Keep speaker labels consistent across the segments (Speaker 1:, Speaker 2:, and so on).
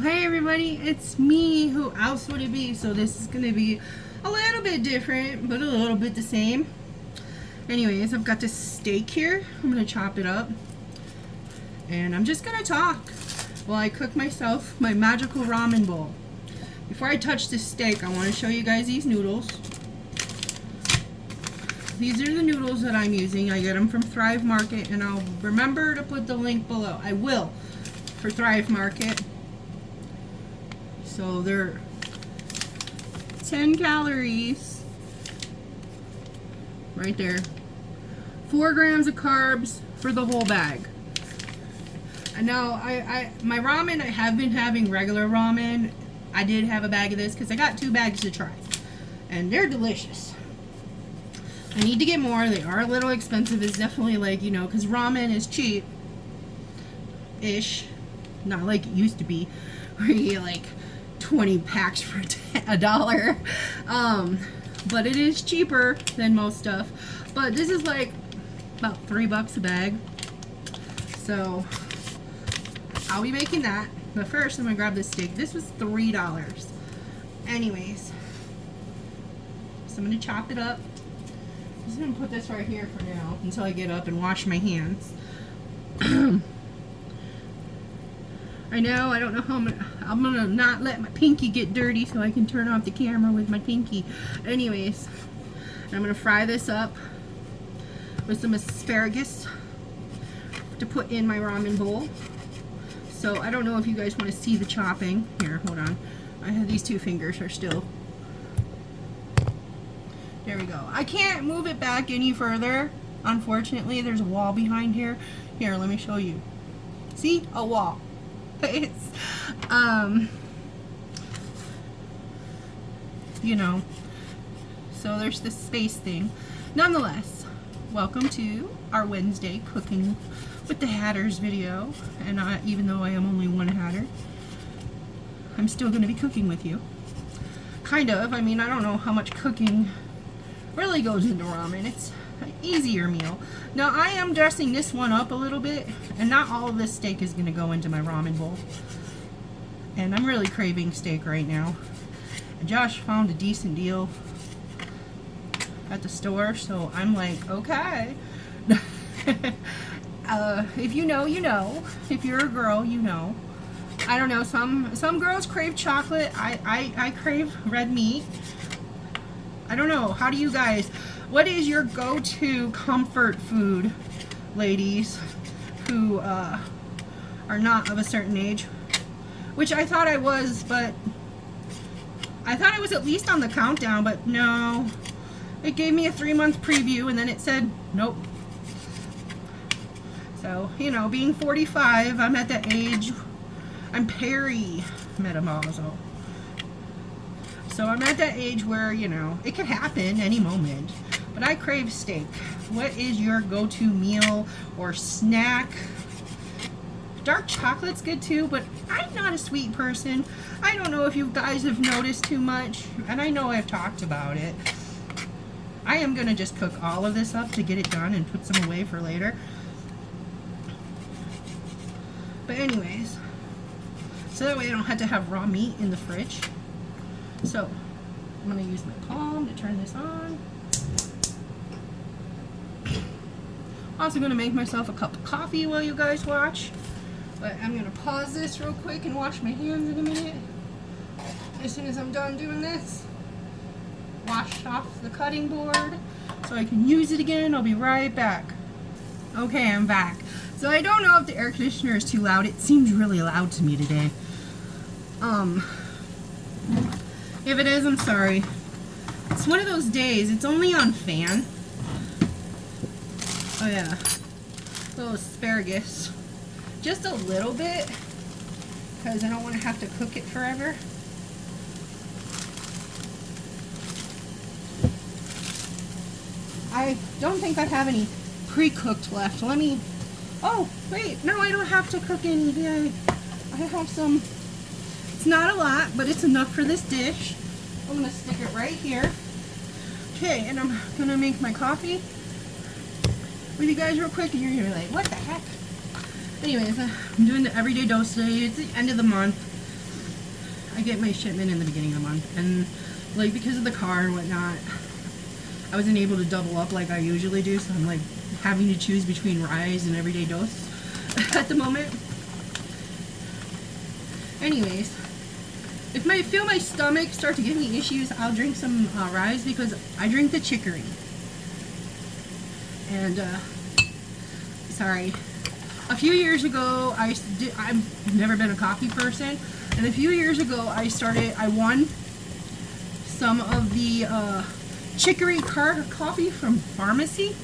Speaker 1: Hey everybody, it's me. Who else would it be? So this is going to be a little bit different, but a little bit the same. Anyways, I've got this steak here. I'm going to chop it up. And I'm just going to talk while I cook myself my magical ramen bowl. Before I touch this steak, I want to show you guys these noodles. These are the noodles that I'm using. I get them from Thrive Market, and I'll remember to put the link below. I will, for Thrive Market. So they're 10 calories right there. 4 grams of carbs for the whole bag. And now my ramen, I have been having regular ramen. I did have a bag of this because I got 2 bags to try, and they're delicious. I need to get more. They are a little expensive. It's definitely like, you know, because ramen is cheap-ish. Not like it used to be, where you get like 20 packs for $1. But it is cheaper than most stuff. But this is like about $3 a bag. So I'll be making that. But first, I'm gonna grab this steak. This was $3. Anyways, so I'm gonna chop it up. I'm just gonna put this right here for now until I get up and wash my hands. I know, I don't know how I'm gonna not let my pinky get dirty so I can turn off the camera with my pinky. Anyways, I'm gonna fry this up with some asparagus to put in my ramen bowl. So I don't know if you guys want to see the chopping. Here, hold on. I have these 2 fingers are still. There we go. I can't move it back any further. Unfortunately, there's a wall behind here. Here, let me show you. See? A wall. It's, you know, so there's this space thing. Nonetheless, welcome to our Wednesday cooking with the Hatters video. And even though I am only one Hatter, I'm still going to be cooking with you. Kind of. I mean, I don't know how much cooking really goes into ramen. It's an easier meal. Now, I am dressing this one up a little bit, and not all of this steak is going to go into my ramen bowl. And I'm really craving steak right now. And Josh found a decent deal at the store, so I'm like, okay. If you know, you know. If you're a girl, you know. I don't know, some girls crave chocolate. I crave red meat. I don't know. How do you guys, what is your go-to comfort food, ladies who are not of a certain age? Which I thought I was, but I thought I was at least on the countdown, but no. It gave me a 3-month preview, and then it said, nope. So, you know, being 45, I'm at that age, I'm perimenopausal. So I'm at that age where, you know, it could happen any moment. But I crave steak. What is your go-to meal or snack? Dark chocolate's good too, but I'm not a sweet person. I don't know if you guys have noticed too much, and I know I've talked about it. I am going to just cook all of this up to get it done and put some away for later. But anyways, so that way I don't have to have raw meat in the fridge. So, I'm going to use my palm to turn this on. Also going to make myself a cup of coffee while you guys watch. But I'm going to pause this real quick and wash my hands in a minute. As soon as I'm done doing this, wash off the cutting board so I can use it again. I'll be right back. Okay, I'm back. So I don't know if the air conditioner is too loud. It seems really loud to me today. If it is, I'm sorry. It's one of those days. It's only on fan. Oh yeah. A little asparagus. Just a little bit, because I don't want to have to cook it forever. I don't think I have any pre-cooked left. Let me... Oh, wait. No, I don't have to cook any. Yay. I have some... It's not a lot, but it's enough for this dish. I'm going to stick it right here. Okay, and I'm going to make my coffee with you guys real quick, and you're going to be like, what the heck? Anyways, I'm doing the everyday dose today. It's the end of the month. I get my shipment in the beginning of the month, and like because of the car and whatnot, I wasn't able to double up like I usually do, so I'm like having to choose between Rise and Everyday Dose at the moment. Anyways, if I feel my stomach start to give me issues, I'll drink some Rise, because I drink the chicory. And sorry, a few years ago I've never been a coffee person, and a few years ago I won some of the chicory coffee from Pharmacy.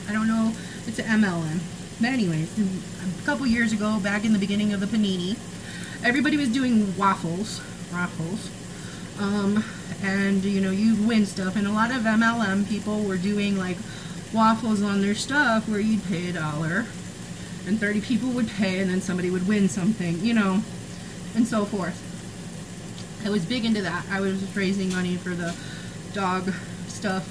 Speaker 1: I don't know, it's an MLM. But anyways, a couple years ago, back in the beginning of the panini, everybody was doing raffles, and you know, you win stuff, and a lot of MLM people were doing like waffles on their stuff where you'd pay $1 and 30 people would pay, and then somebody would win something, you know, and so forth. I was big into that. I was raising money for the dog stuff.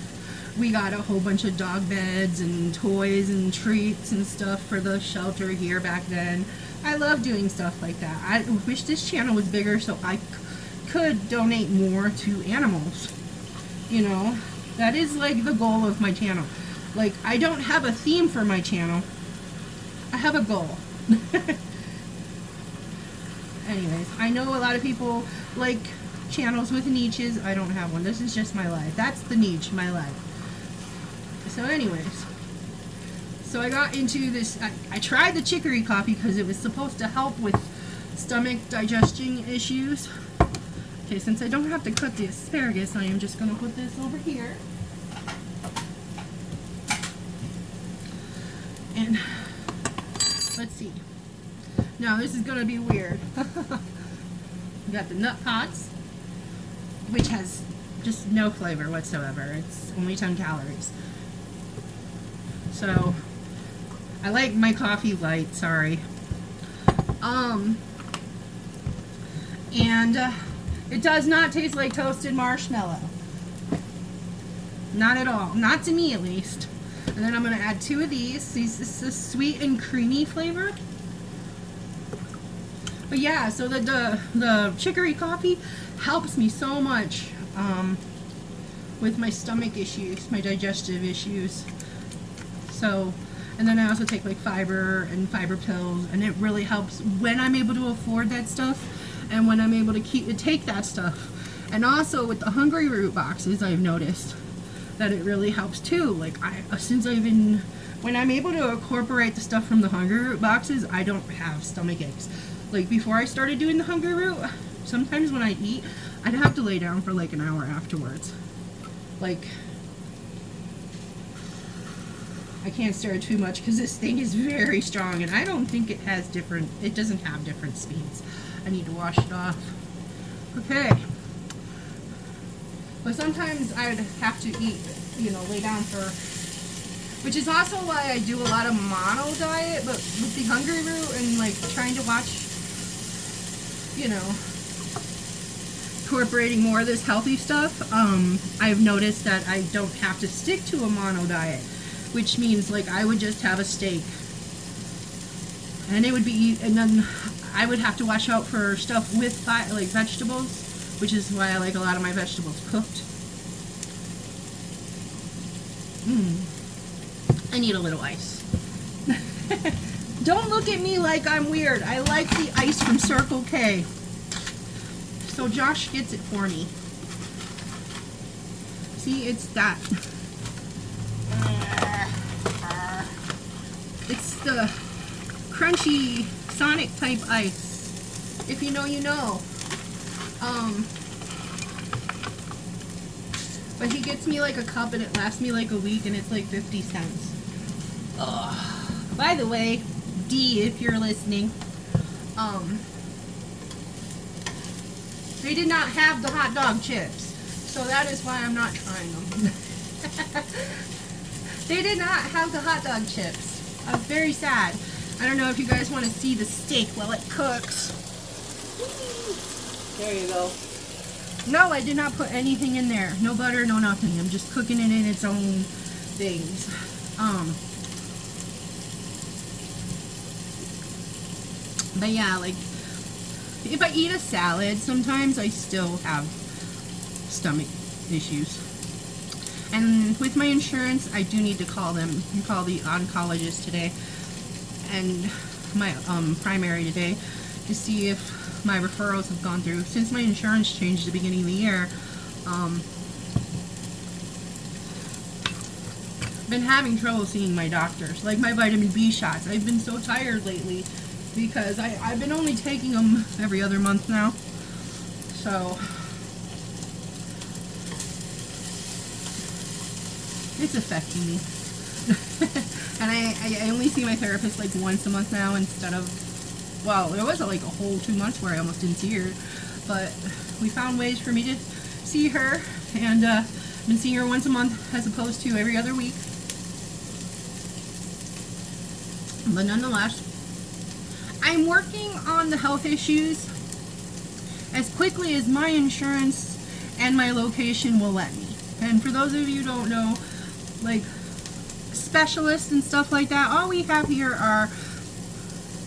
Speaker 1: We got a whole bunch of dog beds and toys and treats and stuff for the shelter here back then. I love doing stuff like that. I wish this channel was bigger so I could donate more to animals. You know, that is like the goal of my channel. Like, I don't have a theme for my channel. I have a goal. Anyways, I know a lot of people like channels with niches. I don't have one. This is just my life. That's the niche, my life. So anyways, so I got into this, I tried the chicory coffee because it was supposed to help with stomach digestion issues. Okay, since I don't have to cut the asparagus, I am just going to put this over here. And let's see. Now this is going to be weird. We got the nut pots, which has just no flavor whatsoever. It's only 10 calories. So I like my coffee light, sorry. And it does not taste like toasted marshmallow. Not at all. Not to me, at least. And then I'm going to add 2 of these. This is a sweet and creamy flavor. But yeah, so the chicory coffee helps me so much with my stomach issues, my digestive issues. So, and then I also take like fiber and fiber pills, and it really helps when I'm able to afford that stuff and when I'm able to take that stuff. And also with the hungryroot boxes, I've noticed that it really helps too. Like when I'm able to incorporate the stuff from the hungryroot boxes, I don't have stomach aches. Like before I started doing the hungryroot, sometimes when I eat, I'd have to lay down for like an hour afterwards. Like, I can't stir it too much because this thing is very strong, and I don't think it doesn't have different speeds. I need to wash it off. Okay. But sometimes I would have to eat, you know, lay down for, which is also why I do a lot of mono diet, but with the hungryroot and like trying to watch, you know, incorporating more of this healthy stuff, I've noticed that I don't have to stick to a mono diet, which means like I would just have a steak, and it would be, and then I would have to watch out for stuff with like vegetables, which is why I like a lot of my vegetables cooked. I need a little ice. Don't look at me like I'm weird. I like the ice from Circle K. So Josh gets it for me. See, it's that. It's the crunchy Sonic type ice. If you know, you know. But he gets me like a cup and it lasts me like a week, and it's like 50 cents. Ugh. By the way, D, if you're listening, they did not have the hot dog chips, so that is why I'm not trying them. They did not have the hot dog chips. I was very sad. I don't know if you guys want to see the steak while it cooks. There you go. No, I did not put anything in there. No butter, no nothing. I'm just cooking it in its own things. But yeah, like, if I eat a salad, sometimes I still have stomach issues. And with my insurance, I do need to call the oncologist today and my primary today to see if my referrals have gone through. Since my insurance changed at the beginning of the year, been having trouble seeing my doctors, like my vitamin B shots. I've been so tired lately because I've been only taking them every other month now. So it's affecting me. And I only see my therapist like once a month now instead of, well, there was like a whole 2 months where I almost didn't see her. But we found ways for me to see her, and I've been seeing her once a month as opposed to every other week. But nonetheless, I'm working on the health issues as quickly as my insurance and my location will let me. And for those of you who don't know, like specialists and stuff like that, all we have here are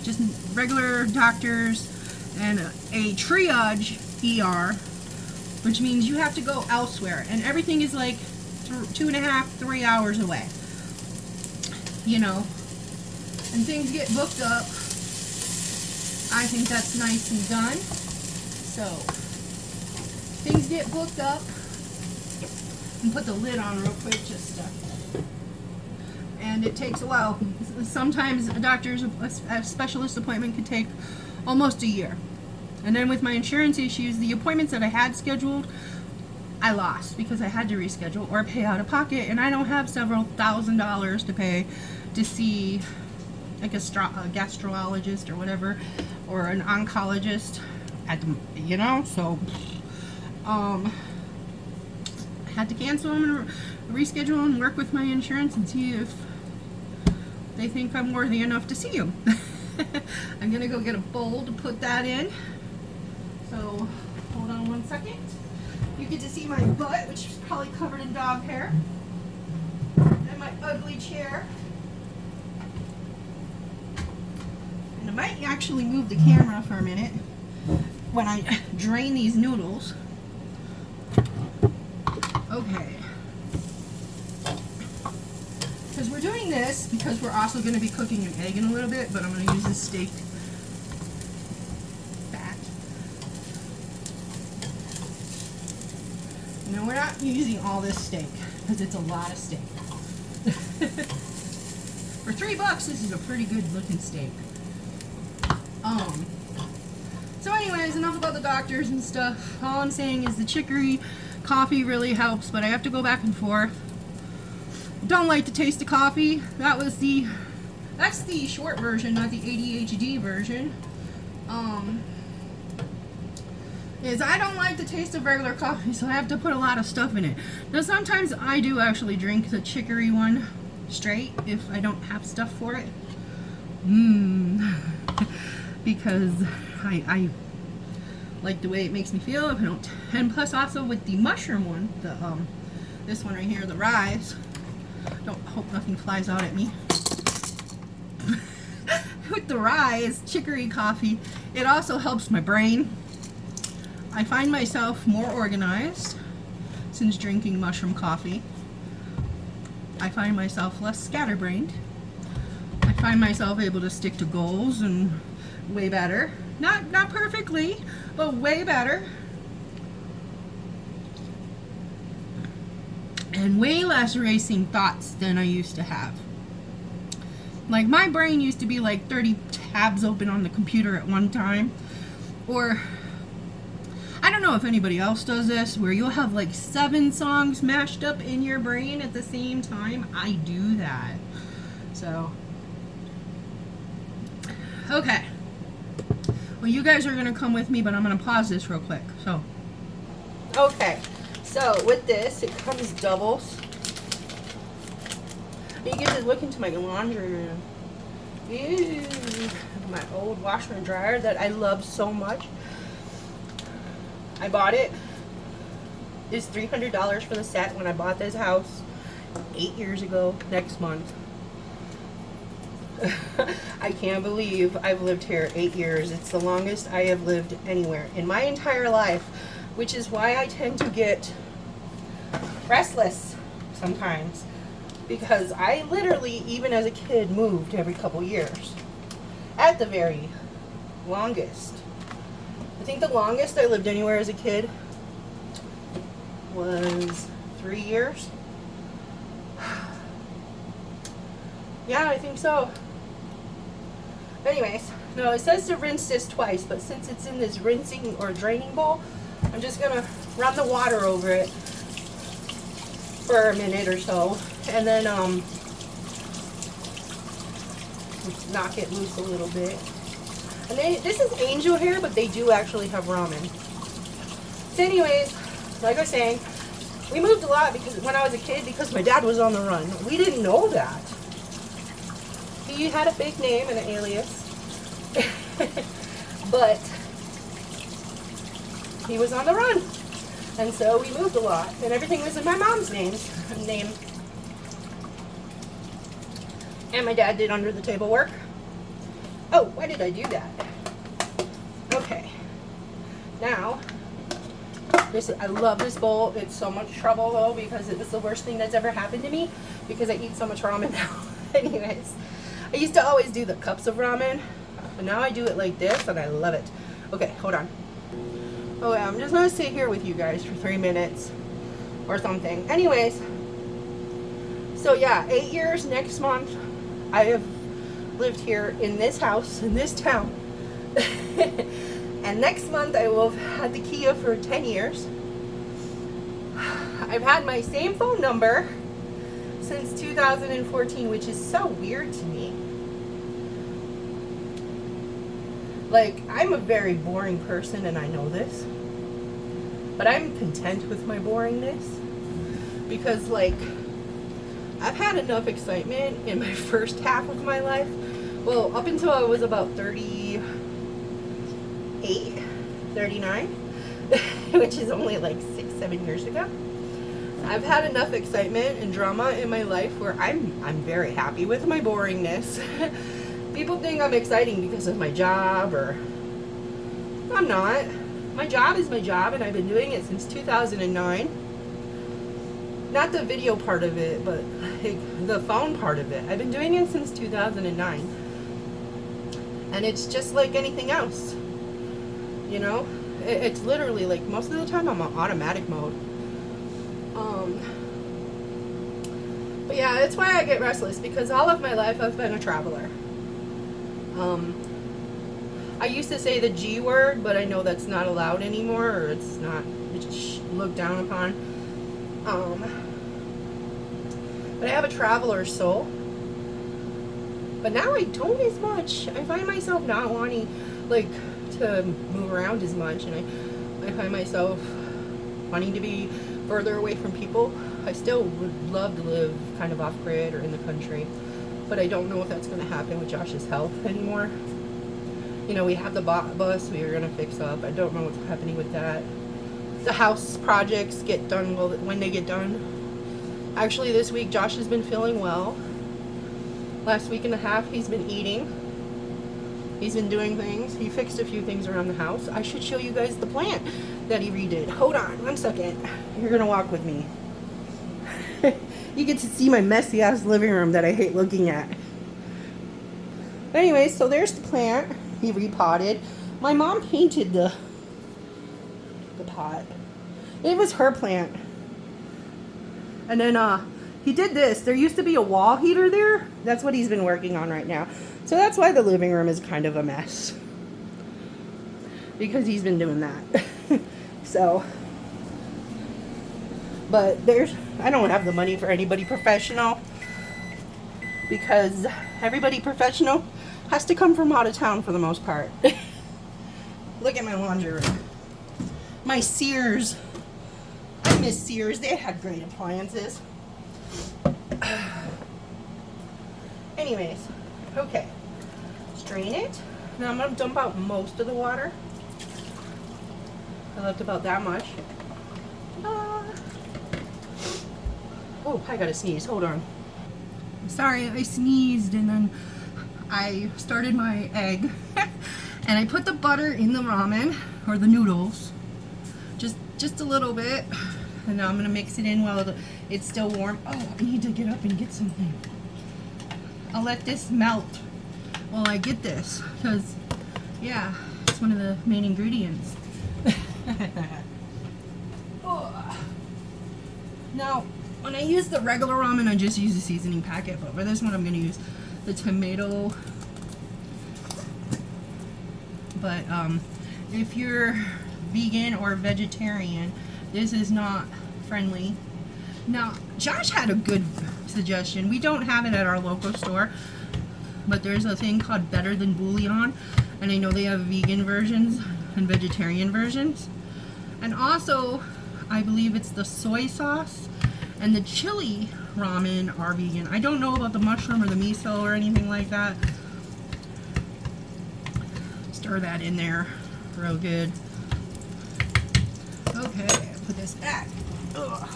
Speaker 1: just regular doctors and a triage ER, which means you have to go elsewhere, and everything is like 2.5, 3 hours away, you know, and things get booked up. I think that's nice and done. So things get booked up, and put the lid on real quick, and it takes a while. Sometimes a specialist appointment could take almost a year. And then with my insurance issues, the appointments that I had scheduled, I lost because I had to reschedule or pay out of pocket, and I don't have several $1,000s to pay to see like a gastrologist or whatever, or an oncologist at the, you know, so I had to cancel them and reschedule and work with my insurance and see if they think I'm worthy enough to see them. I'm gonna go get a bowl to put that in. So hold on 1 second. You get to see my butt, which is probably covered in dog hair, and my ugly chair. And I might actually move the camera for a minute when I drain these noodles. Okay. Because we're doing this because we're also going to be cooking an egg in a little bit, but I'm going to use this steak fat. No, we're not using all this steak because it's a lot of steak. For $3, this is a pretty good looking steak. So anyways, enough about the doctors and stuff. All I'm saying is the chicory coffee really helps, but I have to go back and forth. Don't like the taste of coffee. That's the short version, not the ADHD version. Is I don't like the taste of regular coffee, so I have to put a lot of stuff in it. Now sometimes I do actually drink the chicory one straight if I don't have stuff for it. Because I like the way it makes me feel if I don't. And plus also with the mushroom one, the this one right here, the rise. Hope nothing flies out at me. With the rise chicory coffee, it also helps my brain. I find myself more organized since drinking mushroom coffee. I find myself less scatterbrained. I find myself able to stick to goals and way better. Not perfectly, but way better. And way less racing thoughts than I used to have. Like my brain used to be like 30 tabs open on the computer at one time. Or I don't know if anybody else does this, where you'll have like 7 songs mashed up in your brain at the same time. I do that. So, okay. Well, you guys are going to come with me, but I'm going to pause this real quick. So, okay. So, with this, it comes doubles. You can just look into my laundry room. Ew. My old washer and dryer that I love so much. I bought it. It's $300 for the set when I bought this house 8 years ago next month. I can't believe I've lived here 8 years. It's the longest I have lived anywhere in my entire life, which is why I tend to get restless sometimes, because I literally, even as a kid, moved every couple years. At the very longest. I think the longest I lived anywhere as a kid was 3 years. Yeah, I think so. Anyways, no, it says to rinse this twice, but since it's in this rinsing or draining bowl, I'm just gonna run the water over it for a minute or so, and then knock it loose a little bit. And this is angel hair, but they do actually have ramen. So anyways, like I was saying, we moved a lot because when I was a kid, because my dad was on the run. We didn't know that. He had a fake name and an alias. But he was on the run. And so we moved a lot. And everything was in my mom's name. And my dad did under the table work. Oh, why did I do that? Okay. Now, I love this bowl. It's so much trouble though, because it was the worst thing that's ever happened to me, because I eat so much ramen now. Anyways, I used to always do the cups of ramen, but now I do it like this and I love it. Okay, hold on. Oh yeah, I'm just gonna sit here with you guys for 3 minutes or something. Anyways, so yeah, 8 years next month. I have lived here in this house, in this town. And next month I will have had the Kia for 10 years. I've had my same phone number since 2014, which is so weird to me. Like, I'm a very boring person and I know this, but I'm content with my boringness, because like, I've had enough excitement in my first half of my life. Well, up until I was about 38, 39, which is only like 6-7 years ago. I've had enough excitement and drama in my life where I'm very happy with my boringness. People think I'm exciting because of my job, or I'm not. My job is my job, and I've been doing it since 2009. Not the video part of it, but like the phone part of it. I've been doing it since 2009. And it's just like anything else. You know? It's literally like, most of the time I'm on automatic mode. But yeah, that's why I get restless, because all of my life I've been a traveler. I used to say the G word, but I know that's not allowed anymore, or it's looked down upon. But I have a traveler's soul. But now I don't as much. I find myself not wanting, like, to move around as much, and I find myself wanting to be further away from people. I still would love to live kind of off-grid or in the country, but I don't know if that's going to happen with Josh's health anymore. You know, we have the bus we are going to fix up. I don't know what's happening with that. The house projects get done when they get done. Actually, this week Josh has been feeling well. Last week and a half he's been eating. He's been doing things. He fixed a few things around the house. I should show you guys the plant that he redid. Hold on 1 second. You're going to walk with me. You get to see my messy ass living room that I hate looking at. Anyway, so there's the plant he repotted. My mom painted the pot. It was her plant. And then he did this. There used to be a wall heater there. That's what he's been working on right now. So that's why the living room is kind of a mess, because he's been doing that. So, but I don't have the money for anybody professional, because everybody professional has to come from out of town for the most part. Look at my laundry room. My Sears. I miss Sears. They had great appliances. Anyways, okay. Strain it. Now I'm going to dump out most of the water. I left about that much. Oh, I gotta sneeze. Hold on. I'm sorry, I sneezed and then I started my egg and I put the butter in the ramen or the noodles, just a little bit, and now I'm gonna mix it in while it's still warm. Oh, I need to get up and get something. I'll let this melt while I get this, because yeah, it's one of the main ingredients. Oh. Now, when I use the regular ramen, I just use the seasoning packet, but for this one I'm going to use the tomato. But if you're vegan or vegetarian, this is not friendly. Now, Josh had a good suggestion. We don't have it at our local store, but there's a thing called Better Than Bouillon, and I know they have vegan versions and vegetarian versions. And also, I believe it's the soy sauce and the chili ramen are vegan. I don't know about the mushroom or the miso or anything like that. Stir that in there real good. Okay, put this back. Ugh.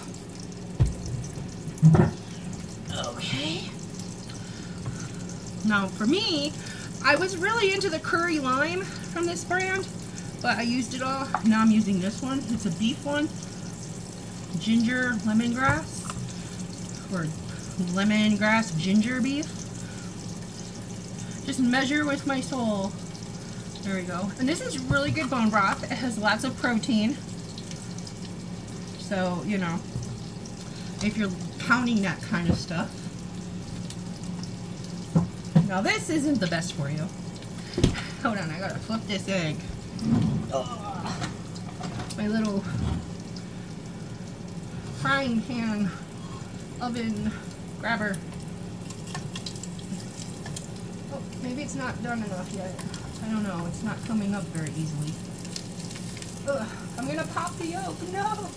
Speaker 1: Okay. Now for me, I was really into the curry lime from this brand, but I used it all. Now I'm using this one. It's a beef one. Ginger lemongrass, or lemongrass ginger beef. Just measure with my soul. There we go. And this is really good bone broth. It has lots of protein. So, you know, if you're counting that kind of stuff. Now this isn't the best for you. Hold on, I gotta flip this egg. Ugh. My little frying pan oven grabber. Oh, maybe it's not done enough yet. I don't know, it's not coming up very easily. Ugh, I'm gonna pop the yolk, no!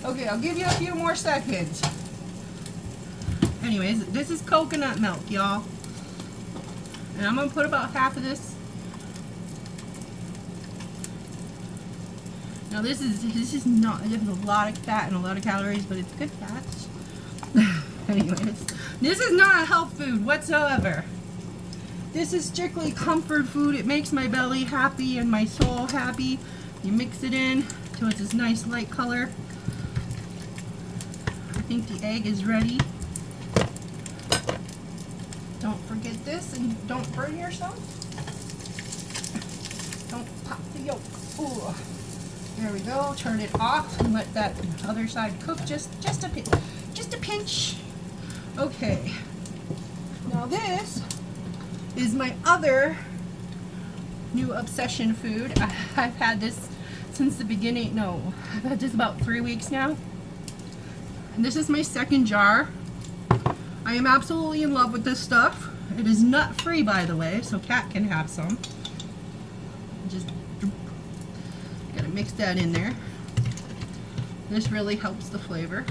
Speaker 1: Okay, I'll give you a few more seconds. Anyways, this is coconut milk, y'all. And I'm gonna put about half of this. Now this is not, it has a lot of fat and a lot of calories, but it's good fats. Anyways, this is not a health food whatsoever. This is strictly comfort food. It makes my belly happy and my soul happy. You mix it in till it's this nice light color. I think the egg is ready. Don't forget this and don't burn yourself. Don't pop the yolk. Ooh. There we go. Turn it off and let that other side cook just a pinch. Just a pinch. Okay. Now this is my other new obsession food. I've had this since the beginning. No, I've had this about 3 weeks now. And this is my second jar. I am absolutely in love with this stuff. It is nut free, by the way, so Kat can have some. Just gotta mix that in there. This really helps the flavor.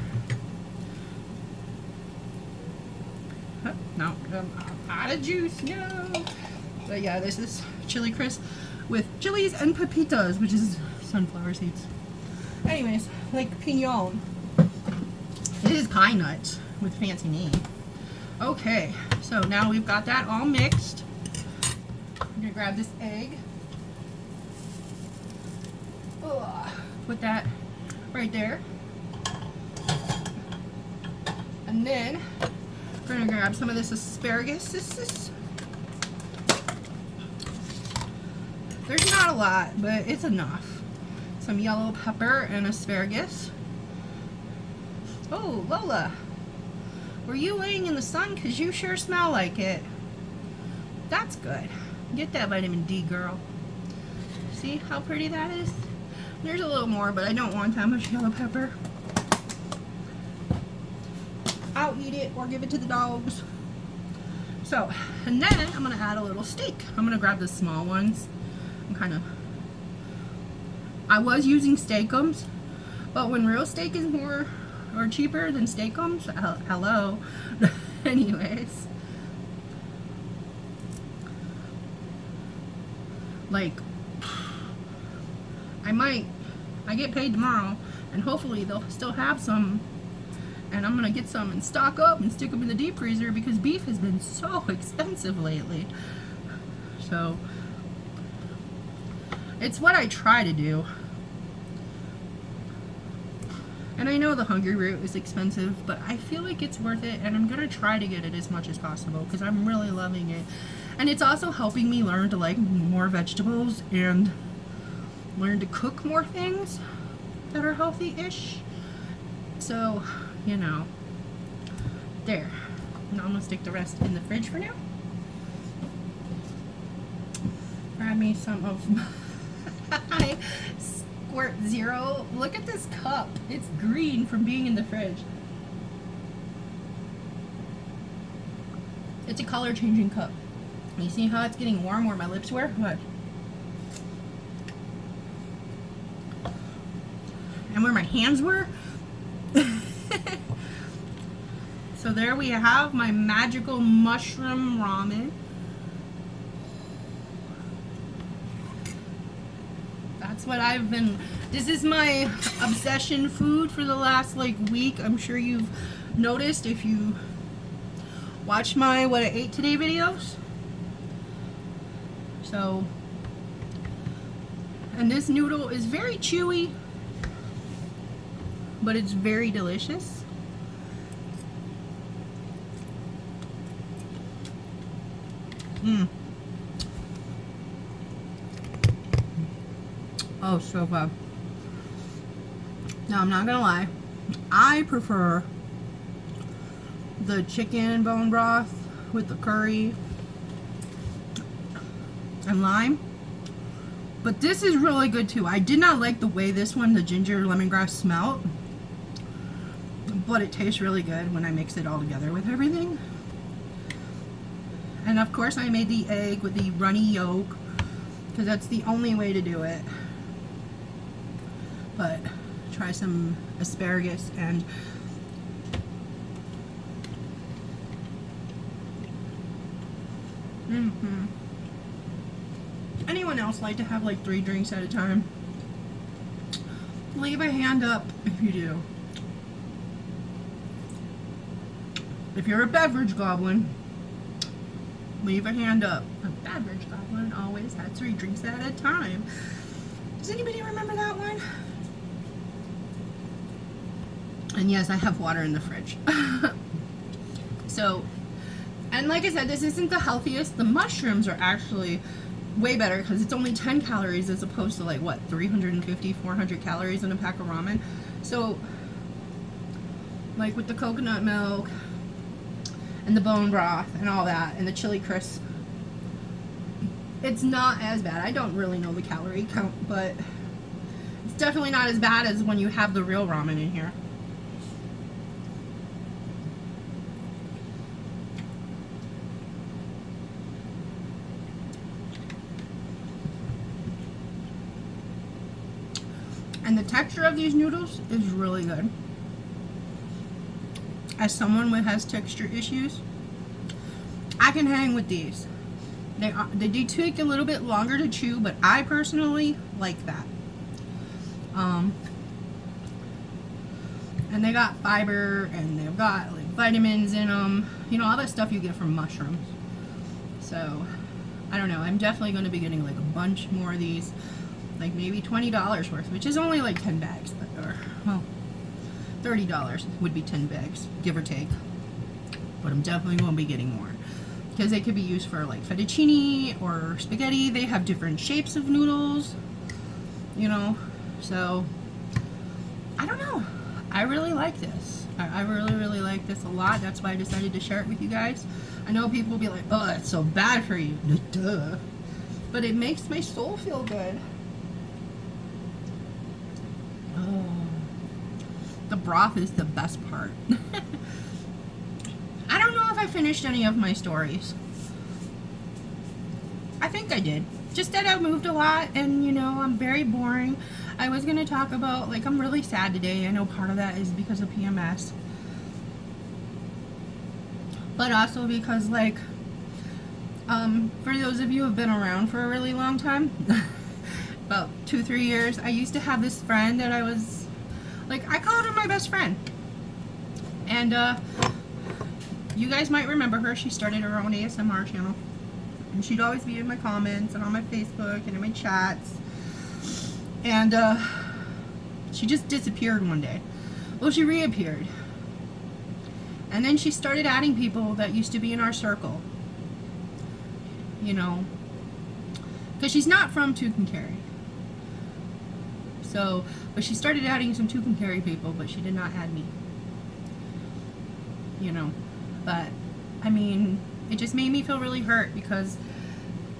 Speaker 1: Oh, no, out of juice, no. But yeah, this is chili crisp with chilies and pepitas, which is sunflower seeds. Anyways, like pinon. It is pine nuts with fancy name. Okay, so now we've got that all mixed. I'm gonna grab this egg. Put that right there. And then we're gonna grab some of this asparagus. There's not a lot, but it's enough. Some yellow pepper and asparagus. Oh, Lola. Were you laying in the sun? Because you sure smell like it. That's good. Get that vitamin D, girl. See how pretty that is? There's a little more, but I don't want that much yellow pepper. I'll eat it or give it to the dogs. So, and then I'm going to add a little steak. I'm going to grab the small ones. I was using Steakums, but when real steak is more or cheaper than Steakums, hello. Anyways, like, I get paid tomorrow, and hopefully they'll still have some, and I'm gonna get some and stock up and stick them in the deep freezer because beef has been so expensive lately. So it's what I try to do. And I know the hungryroot is expensive, but I feel like it's worth it, and I'm going to try to get it as much as possible because I'm really loving it. And it's also helping me learn to like more vegetables and learn to cook more things that are healthy-ish. So, you know, there. And I'm going to stick the rest in the fridge for now. Grab me some of my Squirt Zero. Look at this cup. It's green from being in the fridge. It's a color changing cup. You see how it's getting warm where my lips were? What? And where my hands were? So there we have my magical mushroom ramen. That's what I've been, this is my obsession food for the last like week. I'm sure you've noticed if you watch my what I ate today videos. So, and this noodle is very chewy, but it's very delicious. Oh, so good. Now, I'm not gonna lie, I prefer the chicken bone broth with the curry and lime, but this is really good too. I did not like the way this one, the ginger lemongrass, smelled, but it tastes really good when I mix it all together with everything. And of course I made the egg with the runny yolk because that's the only way to do it. But try some asparagus and Anyone else like to have like 3 drinks at a time? Leave a hand up if you do. If you're a beverage goblin, leave a hand up. A beverage goblin always had 3 drinks at a time. Does anybody remember that one? And yes, I have water in the fridge. So, and like I said, this isn't the healthiest. The mushrooms are actually way better because it's only 10 calories as opposed to like what, 350, 400 calories in a pack of ramen. So, like with the coconut milk and the bone broth and all that and the chili crisp, it's not as bad. I don't really know the calorie count, but it's definitely not as bad as when you have the real ramen in here. And the texture of these noodles is really good. As someone who has texture issues, I can hang with these. They do take a little bit longer to chew, but I personally like that. And they got fiber, and they've got like vitamins in them. You know, all that stuff you get from mushrooms. So, I don't know. I'm definitely going to be getting like a bunch more of these. Like maybe $20 worth, which is only like 10 bags. Or, well, $30 would be 10 bags, give or take. But I'm definitely going to be getting more. Because they could be used for like fettuccine or spaghetti. They have different shapes of noodles, you know. So, I don't know. I really like this. I really, really like this a lot. That's why I decided to share it with you guys. I know people will be like, oh, it's so bad for you. Duh. But it makes my soul feel good. Oh. The broth is the best part. I don't know if I finished any of my stories. I think I did. Just that I moved a lot and, you know, I'm very boring. I was going to talk about, like, I'm really sad today. I know part of that is because of PMS. But also because, like, for those of you who have been around for a really long time, about 2-3 years, I used to have this friend that I was, like, I called her my best friend. And, you guys might remember her. She started her own ASMR channel. And she'd always be in my comments and on my Facebook and in my chats. And she just disappeared one day. Well, she reappeared. And then she started adding people that used to be in our circle. You know, because she's not from Tucumcari. So, but she started adding some Tucumcari people, but she did not add me. You know, but I mean, it just made me feel really hurt, because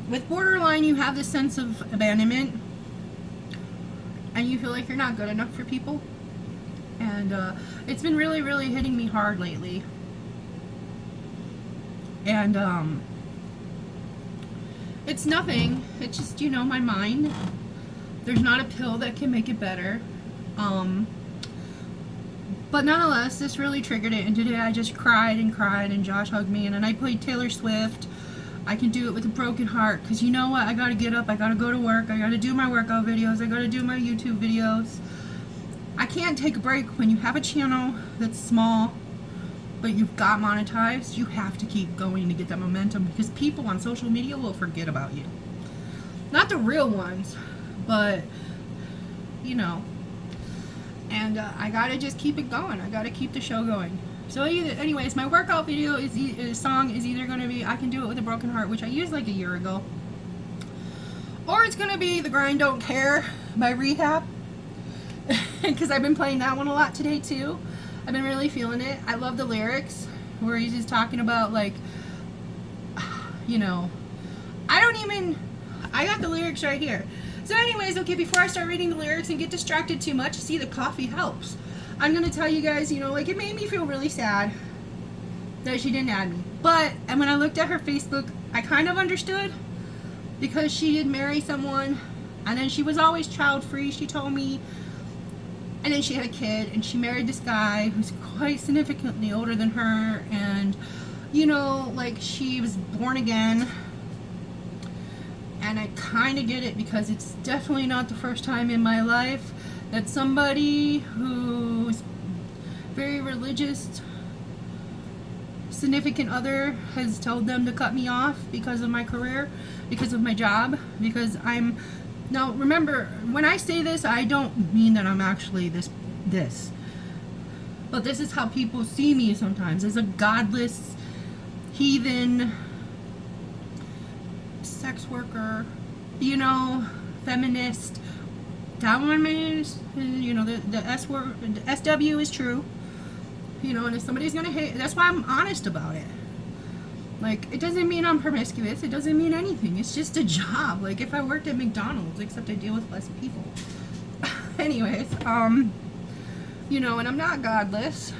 Speaker 1: with borderline you have this sense of abandonment and you feel like you're not good enough for people, and it's been really, really hitting me hard lately. And it's nothing, it's just, you know, my mind. There's not a pill that can make it better. But nonetheless, this really triggered it, and today I just cried, and Josh hugged me, and then I played Taylor Swift. I can do it with a broken heart, because you know what, I gotta get up, I gotta go to work, I gotta do my workout videos, I gotta do my YouTube videos. I can't take a break. When you have a channel that's small, but you've got monetized, you have to keep going to get that momentum, because people on social media will forget about you. Not the real ones, but, you know. And I gotta just keep it going. I gotta keep the show going. So anyways, my workout video song is either gonna be I Can Do It With a Broken Heart, which I used like a year ago, or it's gonna be The Grind Don't Care by Rehab, because I've been playing that one a lot today too. I've been really feeling it. I love the lyrics where he's just talking about, like, you know, I got the lyrics right here. So anyways, okay, before I start reading the lyrics and get distracted too much, see, the coffee helps. I'm going to tell you guys, you know, like, it made me feel really sad that she didn't add me. But, and when I looked at her Facebook, I kind of understood, because she did marry someone, and then she was always child-free, she told me, and then she had a kid, and she married this guy who's quite significantly older than her, and, you know, like, she was born again. And I kind of get it, because it's definitely not the first time in my life that somebody who's very religious, significant other, has told them to cut me off because of my career, because of my job, because I'm... Now, remember, when I say this, I don't mean that I'm actually this. But this is how people see me sometimes, as a godless, heathen, sex worker, you know, feminist. That one means, you know, the S word, the SW is true, you know, and if somebody's gonna hate, that's why I'm honest about it. Like, it doesn't mean I'm promiscuous, it doesn't mean anything, it's just a job, like if I worked at McDonald's, except I deal with less people. Anyways, you know, and I'm not godless,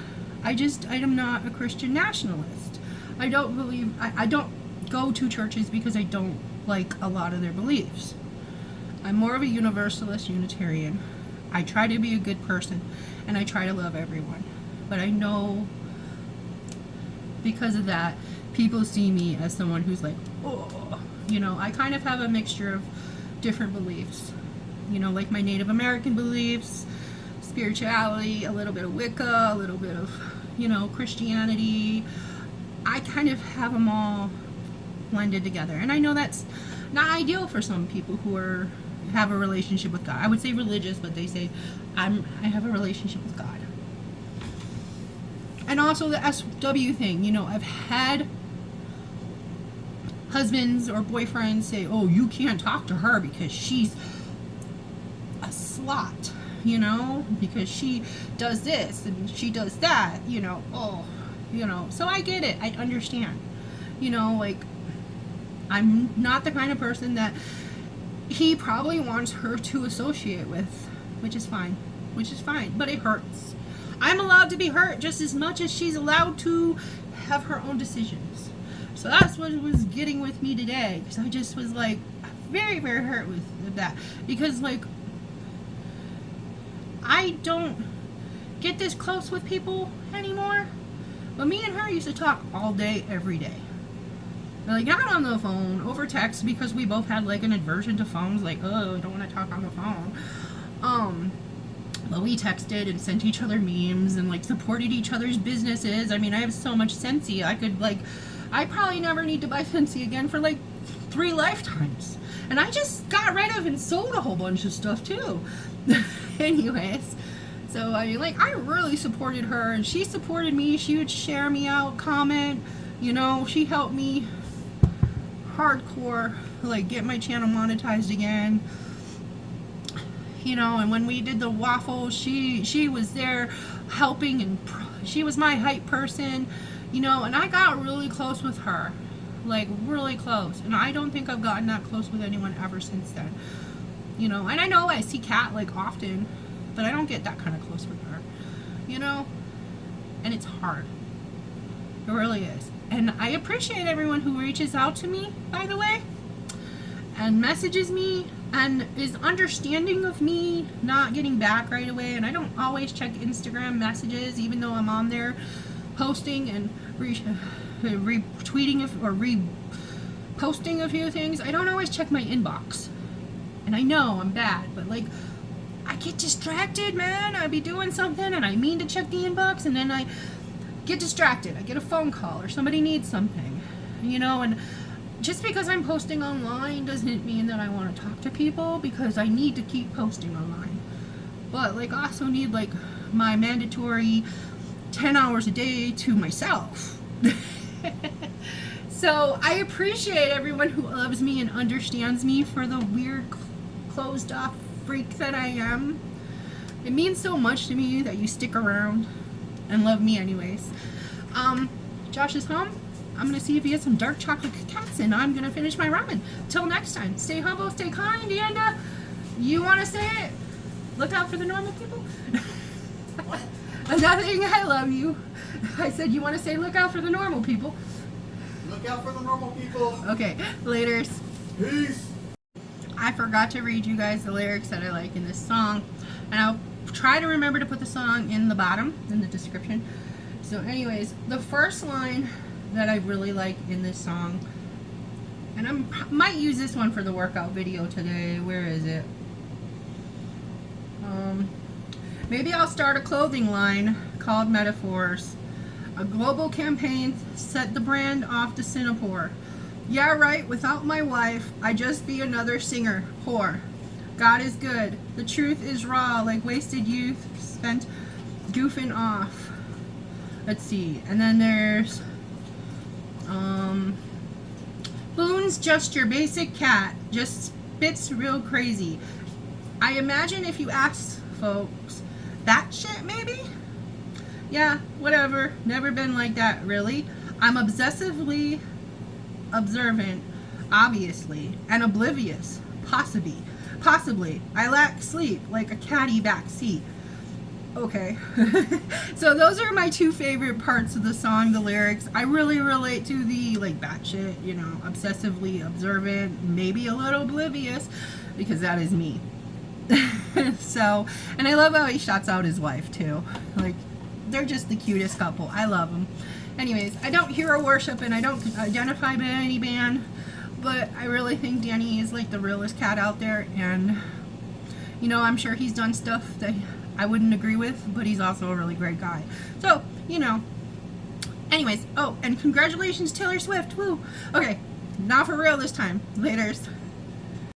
Speaker 1: I am not a Christian nationalist. I don't believe, I don't go to churches because I don't like a lot of their beliefs. I'm more of a universalist Unitarian. I try to be a good person, and I try to love everyone. But I know, because of that, people see me as someone who's like, oh, you know, I kind of have a mixture of different beliefs. You know, like my Native American beliefs, spirituality, a little bit of Wicca, a little bit of, you know, Christianity. I kind of have them all blended together. And I know that's not ideal for some people who have a relationship with God. I would say religious, but they say I have a relationship with God. And also the SW thing, you know, I've had husbands or boyfriends say, oh, you can't talk to her because she's a slut, you know, because she does this and she does that, you know, oh, you know, so I get it, I understand, you know, like, I'm not the kind of person that he probably wants her to associate with, which is fine, but it hurts. I'm allowed to be hurt just as much as she's allowed to have her own decisions. So that's what was getting with me today, because I just was like very, very hurt with that, because like I don't get this close with people anymore, but me and her used to talk all day, every day. Like, not on the phone, over text, because we both had like an aversion to phones, like, oh, I don't want to talk on the phone. But we texted and sent each other memes and like supported each other's businesses. I mean, I have so much Scentsy. I probably never need to buy Scentsy again for like 3 lifetimes. And I just got rid of and sold a whole bunch of stuff too. Anyways, so I mean, like, I really supported her and she supported me. She would share me out, comment, you know, she helped me hardcore, like, get my channel monetized again. You know, and when we did the waffles, she was there helping, and she was my hype person, you know, and I got really close with her, like really close, and I don't think I've gotten that close with anyone ever since then, you know. And I know I see Kat like often, but I don't get that kind of close with her, you know, and it's hard. It really is. And I appreciate everyone who reaches out to me, by the way, and messages me and is understanding of me not getting back right away. And I don't always check Instagram messages, even though I'm on there posting and retweeting or reposting a few things. I don't always check my inbox, and I know I'm bad, but like, I get distracted, man. I be doing something and I mean to check the inbox, and then I get distracted. I get a phone call or somebody needs something, you know. And just because I'm posting online doesn't mean that I want to talk to people, because I need to keep posting online. But like, I also need like my mandatory 10 hours a day to myself. So I appreciate everyone who loves me and understands me for the weird, closed off freak that I am. It means so much to me that you stick around and love me anyways. Josh is home. I'm going to see if he has some dark chocolate cats, and I'm going to finish my ramen. Till next time, stay humble, stay kind, and you want to say it? Look out for the normal people?
Speaker 2: What?
Speaker 1: Nothing, I love you. I said you want to say look out for the normal people.
Speaker 2: Look out for the normal people.
Speaker 1: Okay, laters.
Speaker 2: Peace.
Speaker 1: I forgot to read you guys the lyrics that I like in this song, and I'll try to remember to put the song in the bottom, in the description. So anyways, the first line that I really like in this song, and I might use this one for the workout video today. Where is it? Maybe I'll start a clothing line called Metaphors. A global campaign set the brand off to Singapore. Yeah, right, without my wife, I'd just be another singer, whore. God is good. The truth is raw, like wasted youth spent goofing off. Let's see. And then there's Boone's just your basic cat, just spits real crazy. I imagine if you ask folks, that shit maybe? Yeah, whatever. Never been like that, really. I'm obsessively observant, obviously, and oblivious, possibly. I lack sleep, like a catty back seat. Okay. So those are my 2 favorite parts of the song, the lyrics. I really relate to the, like, batshit, you know, obsessively observant, maybe a little oblivious, because that is me. So, and I love how he shouts out his wife, too. Like, they're just the cutest couple. I love them. Anyways, I don't hero worship and I don't identify by any band, but I really think Danny is like the realest cat out there, and you know, I'm sure he's done stuff that I wouldn't agree with, but he's also a really great guy. So, you know, anyways, oh, and congratulations Taylor Swift, woo! Okay, not for real this time. Laters.